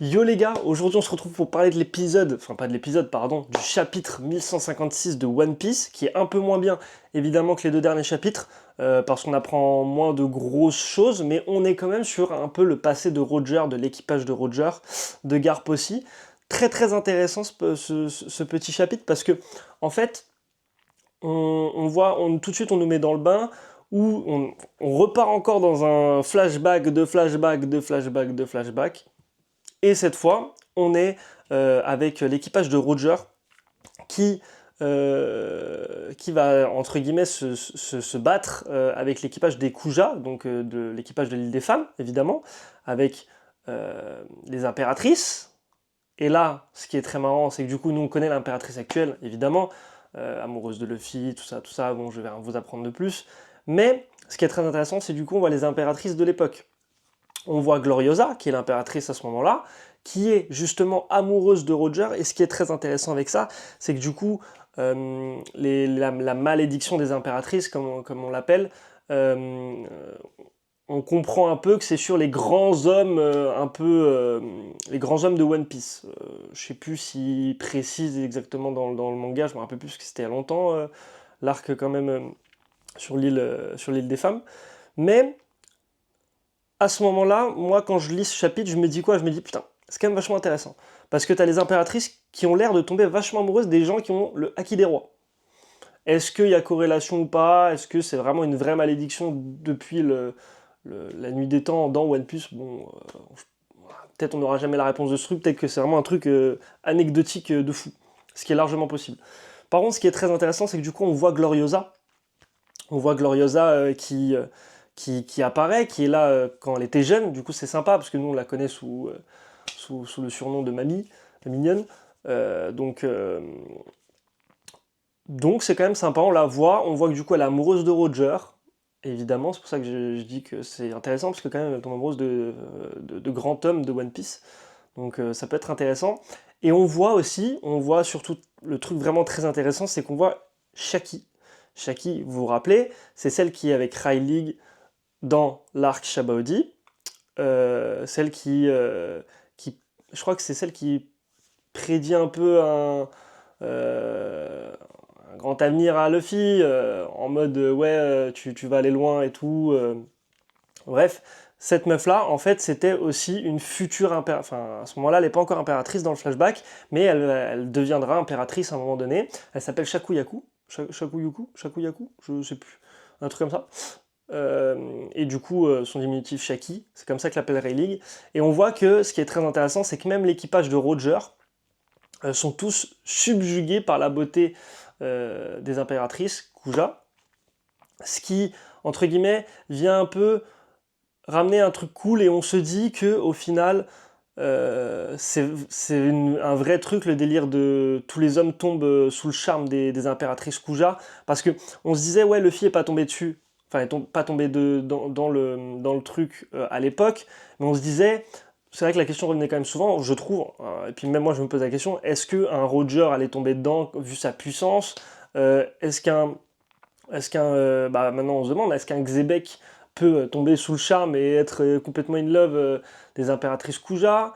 Yo les gars, aujourd'hui on se retrouve pour parler de l'épisode, enfin pas de l'épisode, pardon, du chapitre 1156 de One Piece, qui est un peu moins bien évidemment que les deux derniers chapitres, parce qu'on apprend moins de grosses choses, mais on est quand même sur un peu le passé de Roger, de l'équipage de Roger, de Garp aussi. Très très intéressant ce petit chapitre, parce que en fait, on voit, tout de suite on nous met dans le bain, où on repart encore dans un flashback de flashback de flashback de flashback. Et cette fois, on est avec l'équipage de Roger qui va, entre guillemets, se battre avec l'équipage des Kuja, donc de l'équipage de l'île des femmes, évidemment, avec les impératrices. Et là, ce qui est très marrant, c'est que du coup, nous, on connaît l'impératrice actuelle, évidemment, amoureuse de Luffy, tout ça, bon, je vais rien vous apprendre de plus. Mais ce qui est très intéressant, c'est du coup, on voit les impératrices de l'époque. On voit Gloriosa, qui est l'impératrice à ce moment-là, qui est justement amoureuse de Roger, et ce qui est très intéressant avec ça, c'est que du coup, la malédiction des impératrices, comme on l'appelle, euh, on comprend un peu que c'est sur les grands hommes, les grands hommes de One Piece. Je sais plus s'il précise exactement dans le manga, je me rappelle plus parce que c'était il y a longtemps, l'arc quand même sur l'île des femmes. Mais à ce moment-là, moi, quand je lis ce chapitre, je me dis quoi? Je me dis, putain, c'est quand même vachement intéressant. Parce que t'as les impératrices qui ont l'air de tomber vachement amoureuses des gens qui ont le haki des rois. Est-ce qu'il y a corrélation ou pas? Est-ce que c'est vraiment une vraie malédiction depuis la nuit des temps dans One Piece? Bon, peut-être on n'aura jamais la réponse de ce truc, peut-être que c'est vraiment un truc anecdotique de fou. Ce qui est largement possible. Par contre, ce qui est très intéressant, c'est que du coup, on voit Gloriosa. On voit Gloriosa qui apparaît, qui est là quand elle était jeune. Du coup, c'est sympa parce que nous, on la connaît sous le surnom de Mamie, la mignonne. Euh, donc, euh, donc, c'est quand même sympa. On la voit. On voit que du coup, elle est amoureuse de Roger. Évidemment, c'est pour ça que je dis que c'est intéressant parce que quand même, elle tombe amoureuse de grand homme de One Piece. Donc, ça peut être intéressant. Et on voit aussi, on voit surtout le truc vraiment très intéressant, c'est qu'on voit Shaki. Shaki, vous vous rappelez, c'est celle qui est avec Rayleigh dans l'arc Shabaodi, celle qui, je crois que c'est celle qui prédit un peu un grand avenir à Luffy, en mode ouais, tu vas aller loin et tout. Bref, cette meuf-là, en fait, c'était aussi une future impératrice. Enfin, à ce moment-là, elle n'est pas encore impératrice dans le flashback, mais elle deviendra impératrice à un moment donné. Elle s'appelle Shakuyaku. Shakuyaku, je sais plus. Un truc comme ça. Et du coup, son diminutif Shaki, c'est comme ça que l'appelle Rayleigh. Et on voit que ce qui est très intéressant, c'est que même l'équipage de Roger sont tous subjugués par la beauté des impératrices, Kuja, ce qui, entre guillemets, vient un peu ramener un truc cool et on se dit que au final, c'est un vrai truc, le délire de tous les hommes tombent sous le charme des impératrices Kuja, parce que on se disait, ouais, Luffy est pas tombé dessus, enfin, pas tombé dans le truc à l'époque, mais on se disait, c'est vrai que la question revenait quand même souvent, je trouve, et puis même moi je me pose la question, est-ce qu'un Roger allait tomber dedans vu sa puissance? Bah maintenant on se demande, est-ce qu'un Xebec peut tomber sous le charme et être complètement in love des impératrices Kuja?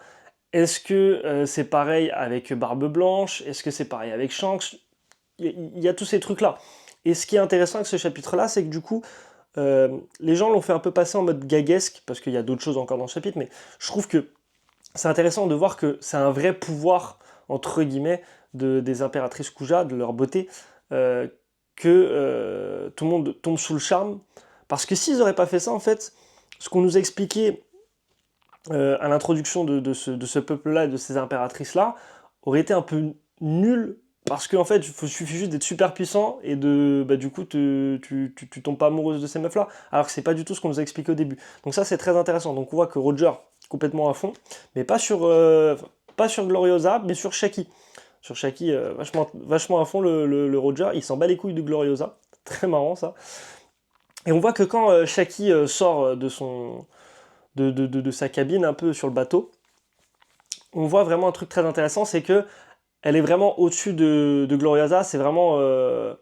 Est-ce que c'est pareil avec Barbe Blanche? Est-ce que c'est pareil avec Shanks? Il y a tous ces trucs-là. Et ce qui est intéressant avec ce chapitre-là, c'est que du coup, les gens l'ont fait un peu passer en mode gaguesque, parce qu'il y a d'autres choses encore dans le chapitre, mais je trouve que c'est intéressant de voir que c'est un vrai pouvoir, entre guillemets, des impératrices Kuja, de leur beauté, euh, que tout le monde tombe sous le charme. Parce que s'ils n'auraient pas fait ça, en fait, ce qu'on nous a expliqué à l'introduction de ce peuple-là et de ces impératrices-là aurait été un peu nul. Parce qu'en fait, il suffit juste d'être super puissant et du coup, tu tombes pas amoureuse de ces meufs-là. Alors que c'est pas du tout ce qu'on nous a expliqué au début. Donc ça, c'est très intéressant. Donc on voit que Roger, complètement à fond, mais pas sur Gloriosa, mais sur Shaki. Sur Shaki, vachement à fond le Roger, il s'en bat les couilles de Gloriosa. Très marrant ça. Et on voit que quand Shaki sort de sa cabine un peu sur le bateau, on voit vraiment un truc très intéressant, c'est que elle est vraiment au-dessus de Gloriosa, c'est vraiment le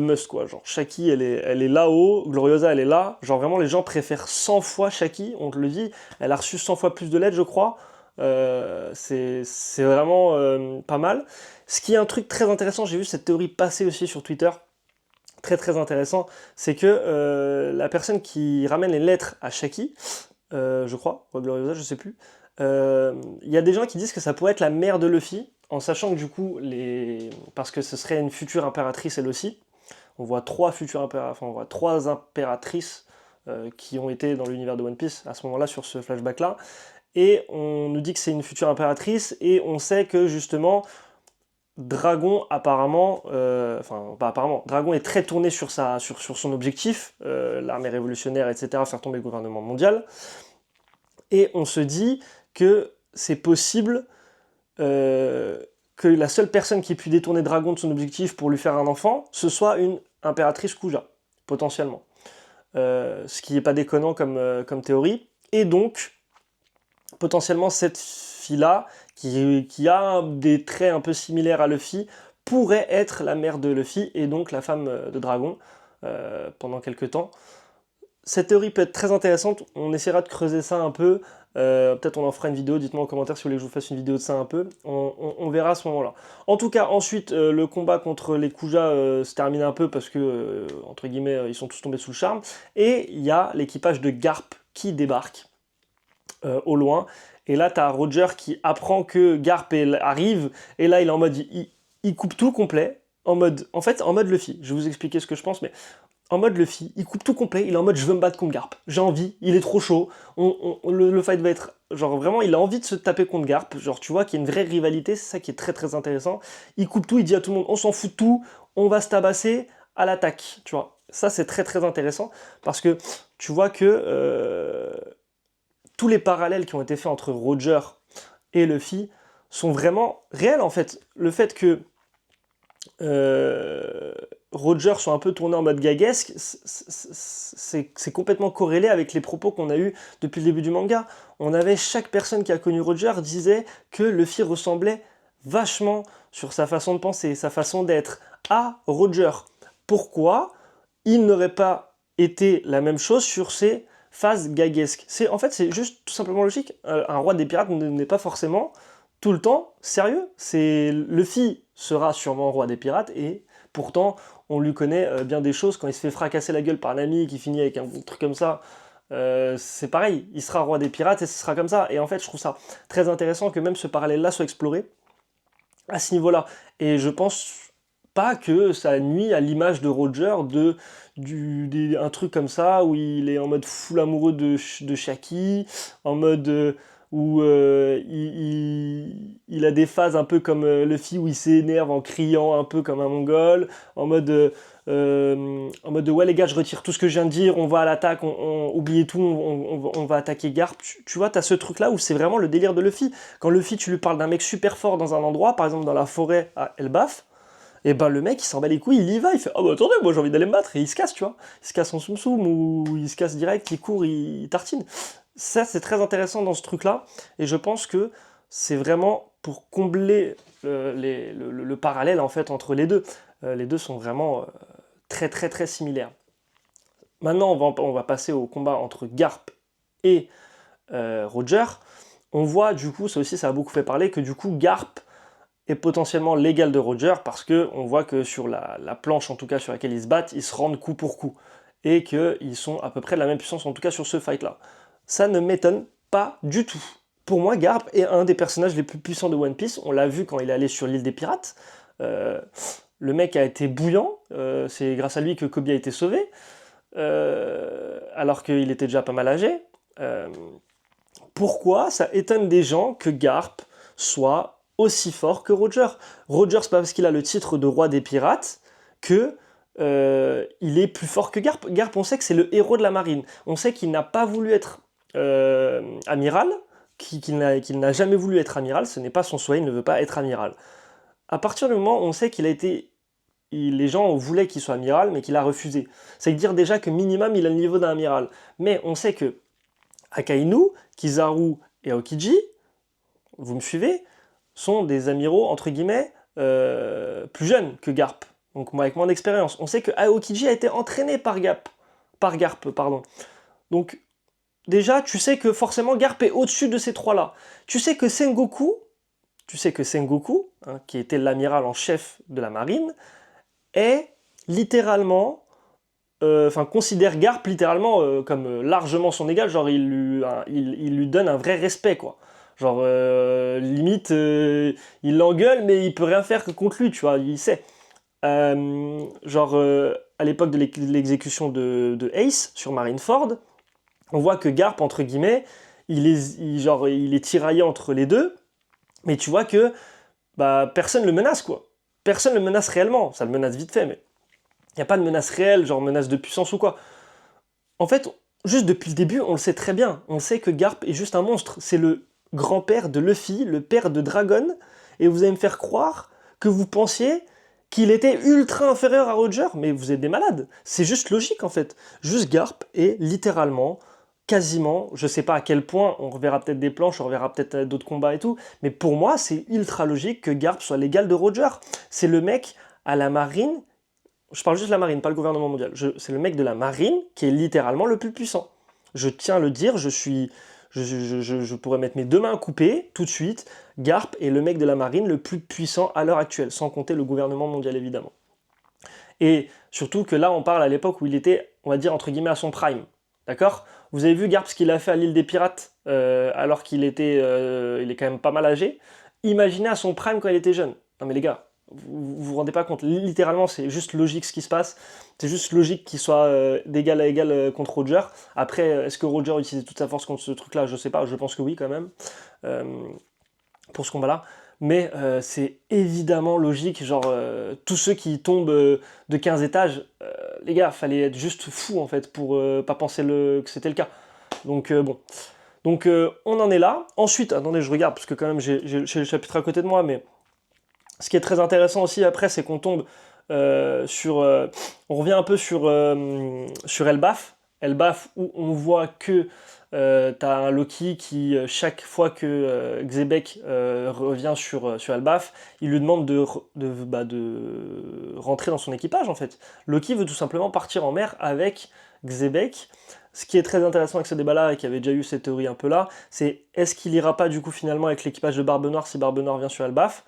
must quoi. Genre Shaki elle est là-haut, Gloriosa elle est là. Genre vraiment les gens préfèrent 100 fois Shaki, on te le dit. Elle a reçu 100 fois plus de l'aide je crois. C'est vraiment pas mal. Ce qui est un truc très intéressant, j'ai vu cette théorie passer aussi sur Twitter, très très intéressant, c'est que la personne qui ramène les lettres à Shaki, je crois, ou à Gloriosa, je sais plus, il y a des gens qui disent que ça pourrait être la mère de Luffy, en sachant que du coup, parce que ce serait une future impératrice elle aussi, on voit on voit trois impératrices qui ont été dans l'univers de One Piece à ce moment-là, sur ce flashback-là, et on nous dit que c'est une future impératrice, et on sait que justement, Dragon apparemment, enfin pas apparemment, Dragon est très tourné sur son objectif, l'armée révolutionnaire, etc., faire tomber le gouvernement mondial, et on se dit que c'est possible que la seule personne qui ait pu détourner Dragon de son objectif pour lui faire un enfant, ce soit une impératrice Kuja, potentiellement. Ce qui n'est pas déconnant comme théorie. Et donc, potentiellement, cette fille-là, qui a des traits un peu similaires à Luffy, pourrait être la mère de Luffy et donc la femme de Dragon pendant quelques temps. Cette théorie peut être très intéressante, on essaiera de creuser ça un peu, peut-être on en fera une vidéo, dites-moi en commentaire si vous voulez que je vous fasse une vidéo de ça un peu, on verra à ce moment-là. En tout cas, ensuite, le combat contre les Kuja se termine un peu parce que, entre guillemets, ils sont tous tombés sous le charme, et il y a l'équipage de Garp qui débarque au loin, et là t'as Roger qui apprend que Garp arrive, et là il est en mode, il coupe tout complet, en fait, en mode Luffy, je vais vous expliquer ce que je pense, mais en mode Luffy, il coupe tout complet, il est en mode je veux me battre contre Garp, j'ai envie, il est trop chaud, le fight va être, genre vraiment il a envie de se taper contre Garp, genre tu vois qu'il y a une vraie rivalité, c'est ça qui est très très intéressant, il coupe tout, il dit à tout le monde on s'en fout de tout, on va se tabasser à l'attaque, tu vois, ça c'est très très intéressant, parce que tu vois que tous les parallèles qui ont été faits entre Roger et Luffy sont vraiment réels en fait, le fait que Roger soit un peu tourné en mode gaguesque, c'est complètement corrélé avec les propos qu'on a eus depuis le début du manga. On avait, chaque personne qui a connu Roger disait que Luffy ressemblait vachement sur sa façon de penser, sa façon d'être à Roger. Pourquoi il n'aurait pas été la même chose sur ses phases gaguesques? En fait, c'est juste tout simplement logique. Un roi des pirates n'est pas forcément tout le temps sérieux. Luffy sera sûrement roi des pirates, et pourtant on lui connaît bien des choses. Quand il se fait fracasser la gueule par un ami qui finit avec un truc comme ça, c'est pareil, il sera roi des pirates et ce sera comme ça. Et en fait, je trouve ça très intéressant que même ce parallèle-là soit exploré à ce niveau-là. Et je pense pas que ça nuit à l'image de Roger, un truc comme ça, où il est en mode full amoureux de Shaki, en mode où il a des phases un peu comme Luffy, où il s'énerve en criant un peu comme un mongol, en mode ouais les gars, je retire tout ce que je viens de dire, on va à l'attaque, oubliez tout, on va attaquer Garp. Tu vois, t'as ce truc là où c'est vraiment le délire de Luffy. Quand Luffy, tu lui parles d'un mec super fort dans un endroit, par exemple dans la forêt à Elbaf, et ben le mec il s'en bat les couilles, il y va, il fait oh bah attendez, moi j'ai envie d'aller me battre, et il se casse, tu vois. Il se casse en soum soum, ou il se casse direct, il court, il tartine. Ça c'est très intéressant dans ce truc là, et je pense que c'est vraiment pour combler le parallèle en fait entre les deux. Les deux sont vraiment très similaires. Maintenant on va passer au combat entre Garp et Roger. On voit du coup, ça aussi ça a beaucoup fait parler, que du coup Garp est potentiellement l'égal de Roger, parce que on voit que sur la planche, en tout cas sur laquelle ils se battent, ils se rendent coup pour coup, et qu'ils sont à peu près de la même puissance, en tout cas sur ce fight là. Ça ne m'étonne pas du tout. Pour moi, Garp est un des personnages les plus puissants de One Piece, on l'a vu quand il est allé sur l'île des pirates, le mec a été bouillant, c'est grâce à lui que Kobe a été sauvé, alors qu'il était déjà pas mal âgé. Pourquoi ça étonne des gens que Garp soit aussi fort que Roger? Roger, c'est pas parce qu'il a le titre de roi des pirates que il est plus fort que Garp. Garp, on sait que c'est le héros de la marine. On sait qu'il n'a pas voulu être amiral, qu'il n'a jamais voulu être amiral. Ce n'est pas son souhait, il ne veut pas être amiral. À partir du moment où on sait qu'il a été... les gens voulaient qu'il soit amiral, mais qu'il a refusé. C'est dire déjà que minimum, il a le niveau d'un amiral. Mais on sait que Akainu, Kizaru et Aokiji, vous me suivez, sont des amiraux, entre guillemets, plus jeunes que Garp, donc avec moins d'expérience. On sait que Aokiji a été entraîné par Garp, pardon. Donc, déjà, tu sais que forcément Garp est au-dessus de ces trois-là. Tu sais que Sengoku, hein, qui était l'amiral en chef de la marine, est littéralement, considère Garp littéralement comme largement son égal, genre il lui donne un vrai respect, quoi. Genre, limite, il l'engueule, mais il peut rien faire contre lui, tu vois, il sait. À l'époque de l'exécution de Ace sur Marineford, on voit que Garp, entre guillemets, il est tiraillé entre les deux, mais tu vois que bah, personne le menace, quoi. Personne le menace réellement, ça le menace vite fait, mais il n'y a pas de menace réelle, genre menace de puissance ou quoi. En fait, juste depuis le début, on le sait très bien. On sait que Garp est juste un monstre. C'est le grand-père de Luffy, le père de Dragon, et vous allez me faire croire que vous pensiez qu'il était ultra inférieur à Roger, mais vous êtes des malades. C'est juste logique en fait. Juste Garp est littéralement, quasiment, je sais pas à quel point, on reverra peut-être des planches, on reverra peut-être d'autres combats et tout, mais pour moi c'est ultra logique que Garp soit l'égal de Roger. C'est le mec à la marine, je parle juste de la marine, pas le gouvernement mondial, c'est le mec de la marine qui est littéralement le plus puissant. Je tiens à le dire, je pourrais mettre mes deux mains coupées tout de suite. Garp est le mec de la marine le plus puissant à l'heure actuelle, sans compter le gouvernement mondial évidemment. Et surtout que là, on parle à l'époque où il était, on va dire, entre guillemets, à son prime. D'accord? Vous avez vu Garp ce qu'il a fait à l'île des Pirates, alors qu'il était, il est quand même pas mal âgé. Imaginez à son prime quand il était jeune. Non mais les gars, vous rendez pas compte, littéralement c'est juste logique ce qui se passe, c'est juste logique qu'il soit d'égal à égal contre Roger. Après, est-ce que Roger utilise toute sa force contre ce truc-là? Je sais pas, je pense que oui quand même, euh, pour ce combat-là. Mais c'est évidemment logique, genre tous ceux qui tombent de 15 étages, les gars, fallait être juste fou en fait pour pas penser que c'était le cas. Donc bon. Donc on en est là. Ensuite, attendez, je regarde, parce que quand même j'ai le chapitre à côté de moi, mais ce qui est très intéressant aussi après, c'est qu'on tombe sur... on revient un peu sur Elbaf. Elbaf, où on voit que t'as un Loki qui, chaque fois que Xebec revient sur Elbaf, il lui demande de rentrer dans son équipage, en fait. Loki veut tout simplement partir en mer avec Xebec. Ce qui est très intéressant avec ce débat-là, et qui avait déjà eu cette théorie un peu là, c'est est-ce qu'il ira pas du coup finalement avec l'équipage de Barbe Noire si Barbe Noire vient sur Elbaf?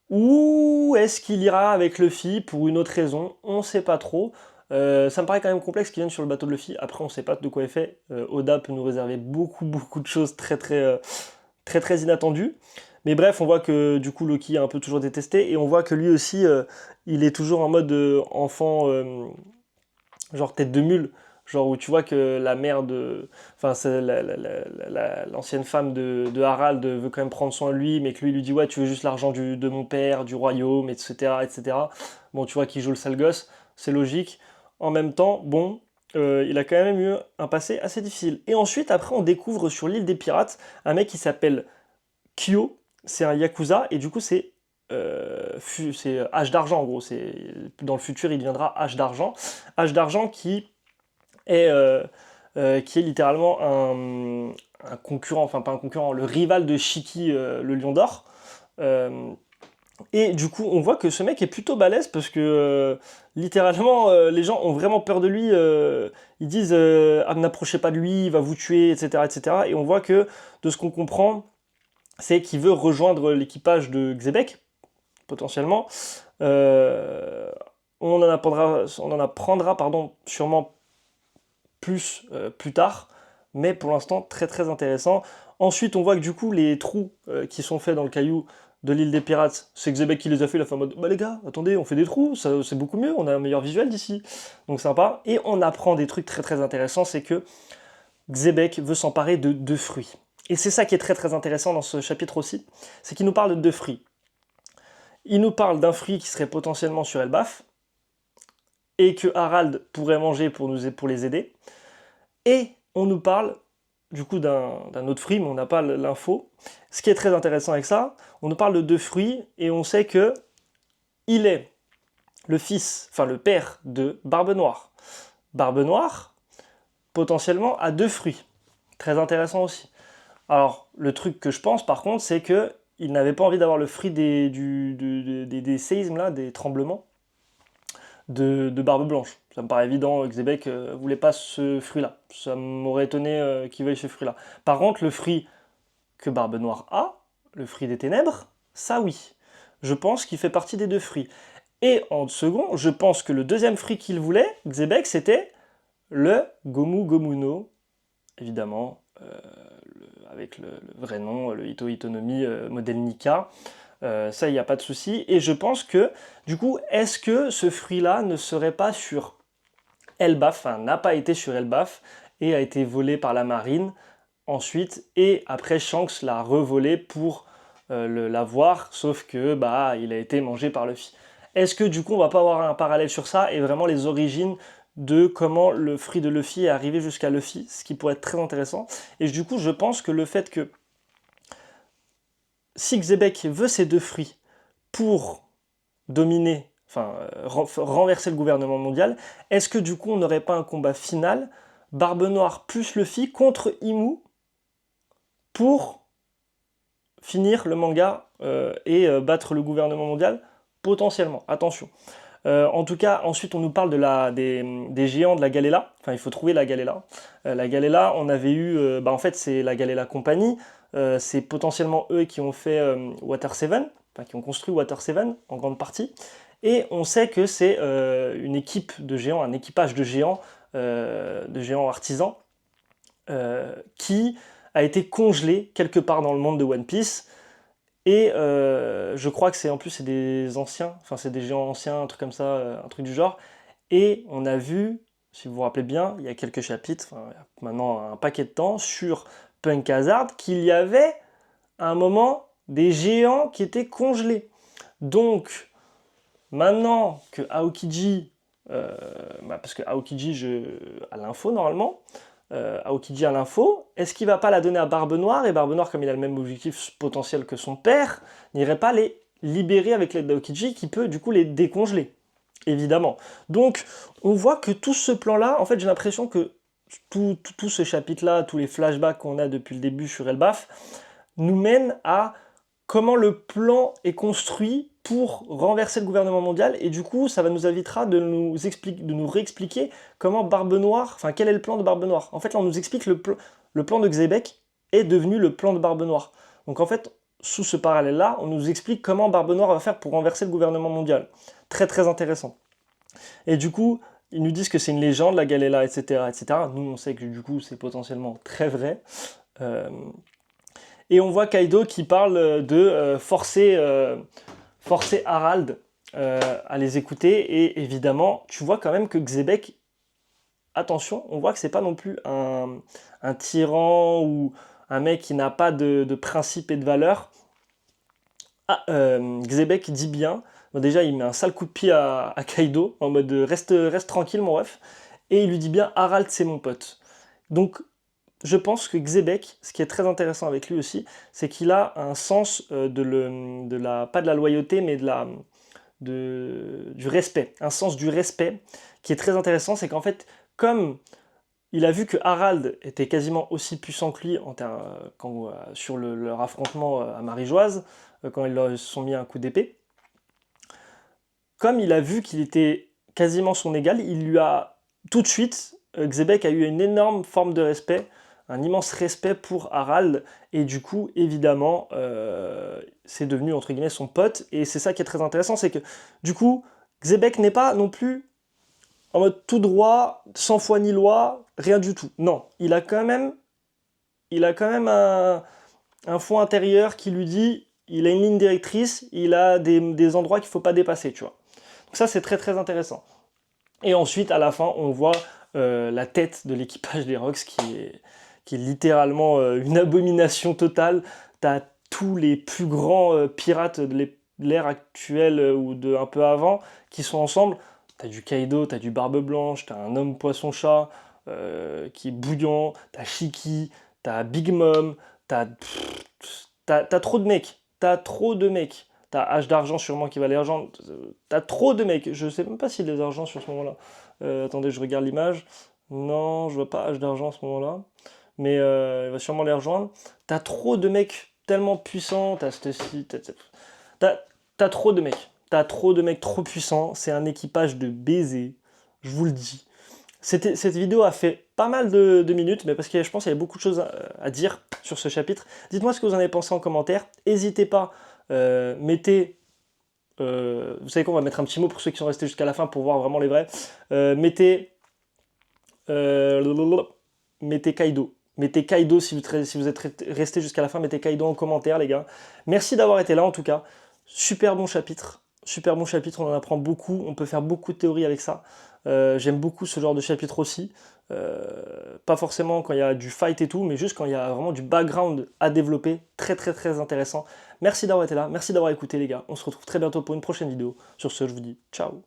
Ou est-ce qu'il ira avec Luffy pour une autre raison? On sait pas trop. Ça me paraît quand même complexe qu'il vienne sur le bateau de Luffy. Après, on sait pas de quoi est fait. Oda peut nous réserver beaucoup de choses très inattendues. Mais bref, on voit que du coup Loki est un peu toujours détesté et on voit que lui aussi, il est toujours en mode enfant, genre tête de mule. Genre où tu vois que la mère de... Enfin, c'est l'ancienne femme de Harald veut quand même prendre soin de lui, mais que lui dit ouais, tu veux juste l'argent de mon père, du royaume, etc. etc. Bon, tu vois qu'il joue le sale gosse, c'est logique. En même temps, bon, il a quand même eu un passé assez difficile. Et ensuite, après, on découvre sur l'île des pirates un mec qui s'appelle Kyo, c'est un Yakuza, et du coup, c'est H d'argent en gros. Dans le futur, il deviendra H d'argent. H d'argent qui est littéralement un concurrent, enfin pas un concurrent, le rival de Shiki, le Lion d'Or. Euh, et du coup, on voit que ce mec est plutôt balèze parce que littéralement, les gens ont vraiment peur de lui. Ils disent ah, n'approchez pas de lui, il va vous tuer, etc., etc. Et on voit que de ce qu'on comprend, c'est qu'il veut rejoindre l'équipage de Xebec, potentiellement. Euh, on en apprendra pardon, sûrement plus tard, mais pour l'instant très intéressant. Ensuite, on voit que du coup, les trous qui sont faits dans le caillou de l'île des pirates, c'est Xebec qui les a fait, il a fait en mode bah les gars, attendez, on fait des trous, c'est beaucoup mieux, on a un meilleur visuel d'ici. Donc sympa. Et on apprend des trucs très intéressants, c'est que Xebec veut s'emparer de deux fruits. Et c'est ça qui est très intéressant dans ce chapitre aussi, c'est qu'il nous parle de deux fruits. Il nous parle d'un fruit qui serait potentiellement sur Elbaf, et que Harald pourrait manger pour les aider. Et on nous parle du coup d'un autre fruit, mais on n'a pas l'info. Ce qui est très intéressant avec ça, on nous parle de deux fruits, et on sait que il est le fils, enfin le père de Barbe Noire. Barbe Noire, potentiellement, a deux fruits. Très intéressant aussi. Alors, le truc que je pense par contre, c'est que il n'avait pas envie d'avoir le fruit des séismes, là, des tremblements de Barbe Blanche. Ça me paraît évident, Xebec voulait pas ce fruit-là. Ça m'aurait étonné qu'il veuille ce fruit-là. Par contre, le fruit que Barbe Noire a, le fruit des ténèbres, ça oui. Je pense qu'il fait partie des deux fruits. Et en second, je pense que le deuxième fruit qu'il voulait, Xebec, c'était le Gomu Gomuno, évidemment, avec le vrai nom, le Ito Itonomi modèle Nika. Ça, il n'y a pas de souci. Et je pense que, du coup, est-ce que ce fruit-là ne serait pas sur Elbaf, enfin, n'a pas été sur Elbaf, et a été volé par la marine ensuite, et après Shanks l'a revolé pour l'avoir, sauf que bah il a été mangé par Luffy. Est-ce que du coup on va pas avoir un parallèle sur ça et vraiment les origines de comment le fruit de Luffy est arrivé jusqu'à Luffy, ce qui pourrait être très intéressant. Et du coup je pense que le fait que si Xebec veut ces deux fruits pour dominer, enfin renverser le gouvernement mondial, est-ce que du coup on n'aurait pas un combat final, Barbe Noire plus Luffy contre Imu pour finir le manga et battre le gouvernement mondial potentiellement, attention. En tout cas, ensuite on nous parle des géants de la Galela, enfin il faut trouver la Galela. La Galela, on avait eu, en fait c'est la Galela Company, c'est potentiellement eux qui ont fait Water 7, enfin qui ont construit Water 7 en grande partie, et on sait que c'est une équipe de géants, un équipage de géants artisans, qui a été congelé quelque part dans le monde de One Piece. Et je crois que c'est des anciens, enfin c'est des géants anciens, un truc comme ça, un truc du genre. Et on a vu, si vous vous rappelez bien, il y a quelques chapitres, enfin, il y a maintenant un paquet de temps, sur Punk Hazard, qu'il y avait à un moment des géants qui étaient congelés. Donc, maintenant que Aokiji, parce que Aokiji a l'info normalement, Aokiji a l'info, est-ce qu'il va pas la donner à Barbe Noire, et Barbe Noire, comme il a le même objectif potentiel que son père, n'irait pas les libérer avec l'aide d'Aokiji qui peut du coup les décongeler, évidemment. Donc on voit que tout ce plan-là, en fait j'ai l'impression que tout ce chapitre-là, tous les flashbacks qu'on a depuis le début sur Elbaf, nous mènent à comment le plan est construit pour renverser le gouvernement mondial, et du coup ça va nous évitera de nous réexpliquer comment Barbe Noire, enfin quel est le plan de Barbe Noire. En fait là on nous explique le plan de Xebec est devenu le plan de Barbe Noire. Donc en fait, sous ce parallèle là, on nous explique comment Barbe Noire va faire pour renverser le gouvernement mondial. Très très intéressant. Et du coup, ils nous disent que c'est une légende, la Galela, etc., etc. Nous on sait que du coup c'est potentiellement très vrai. Et on voit Kaido qui parle de forcer Harald à les écouter. Et évidemment, tu vois quand même que Xebec, attention, on voit que c'est pas non plus un tyran ou un mec qui n'a pas de principes et de valeurs. Xebec dit bien, bon, déjà il met un sale coup de pied à Kaido, en mode reste tranquille mon ref, et il lui dit bien Harald c'est mon pote. Donc je pense que Xebec, ce qui est très intéressant avec lui aussi, c'est qu'il a un sens pas de la loyauté, mais du respect. Un sens du respect qui est très intéressant, c'est qu'en fait, comme il a vu que Harald était quasiment aussi puissant que lui sur leur affrontement à Marie-Joise, quand ils se sont mis un coup d'épée, comme il a vu qu'il était quasiment son égal, il lui a tout de suite, Xebec a eu une énorme forme de respect, un immense respect pour Harald, et du coup, évidemment, c'est devenu, entre guillemets, son pote, et c'est ça qui est très intéressant, c'est que, du coup, Xebec n'est pas non plus en mode tout droit, sans foi ni loi, rien du tout. Non, il a quand même un fond intérieur qui lui dit, il a une ligne directrice, il a des endroits qu'il ne faut pas dépasser, tu vois. Donc ça, c'est très très intéressant. Et ensuite, à la fin, on voit la tête de l'équipage des Rocks qui est littéralement une abomination totale. T'as tous les plus grands pirates de l'ère actuelle ou de un peu avant qui sont ensemble. T'as du Kaido, t'as du Barbe Blanche, t'as un homme poisson-chat qui est bouillant, t'as Shiki, t'as Big Mom, t'as trop de mecs. T'as trop de mecs. T'as H d'argent sûrement qui va les rejoindre. T'as trop de mecs. Je sais même pas s'il y a des argents sur ce moment-là. Attendez, je regarde l'image. Non, je vois pas H d'argent à ce moment-là. Mais il va sûrement les rejoindre. T'as trop de mecs tellement puissants. T'as Stussy. T'as trop de mecs. T'as trop de mecs trop puissants. C'est un équipage de baisers. je vous le dis. Cette vidéo a fait pas mal de minutes, mais parce que je pense qu'il y avait beaucoup de choses à dire sur ce chapitre. Dites-moi ce que vous en avez pensé en commentaire. N'hésitez pas, mettez... vous savez quoi, on va mettre un petit mot pour ceux qui sont restés jusqu'à la fin pour voir vraiment les vrais. Mettez Kaido. Mettez Kaido si vous êtes resté jusqu'à la fin. Mettez Kaido en commentaire, les gars. Merci d'avoir été là, en tout cas. Super bon chapitre. Super bon chapitre, on en apprend beaucoup. On peut faire beaucoup de théories avec ça. J'aime beaucoup ce genre de chapitre aussi. Pas forcément quand il y a du fight et tout, mais juste quand il y a vraiment du background à développer. Très très très intéressant. Merci d'avoir été là. Merci d'avoir écouté, les gars. On se retrouve très bientôt pour une prochaine vidéo. Sur ce, je vous dis ciao.